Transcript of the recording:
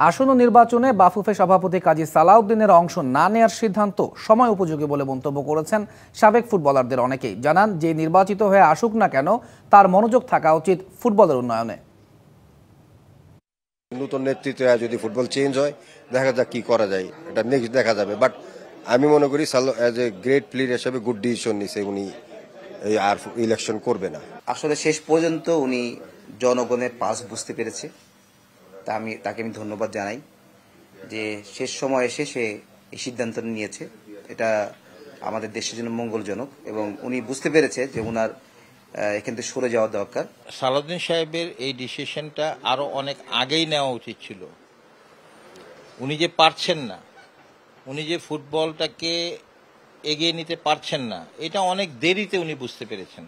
আসন্ন নির্বাচনে বাফুফে সভাপতি কাজী সালাউদ্দিনের অংশ না নেয়ার সিদ্ধান্ত সময় উপযোগী বলে মন্তব্য করেছেন সাবেক ফুটবলারদের অনেকেই। জানান, যে নির্বাচিত হয়ে আসুক না কেন তার মনোযোগ থাকা উচিত ফুটবলের উন্নয়নে। নতুন নেতৃত্বে যদি ফুটবল চেঞ্জ হয়, দেখা যাক কি করা যায়, এটা নেক্সট দেখা যাবে। বাট আমি মনে করি অ্যাজ এ গ্রেট প্লেয়ার হিসেবে গুড ডিসিশন নিছে, উনি আর ইলেকশন করবে না। আসলে শেষ পর্যন্ত উনি জনগণের পাস বুঝতে পেরেছে, তাকে আমি ধন্যবাদ জানাই যে শেষ সময় এসে সে এই সিদ্ধান্ত নিয়েছে। এটা আমাদের দেশের জন্য মঙ্গলজনক এবং উনি বুঝতে পেরেছে যে উনার এখান থেকে সরে যাওয়া দরকার। সালাউদ্দিন সাহেবের এই ডিসিশনটা আরো অনেক আগেই নেওয়া উচিত ছিল। উনি যে পারছেন না, উনি যে ফুটবলটাকে এগিয়ে নিতে পারছেন না, এটা অনেক দেরিতে উনি বুঝতে পেরেছেন।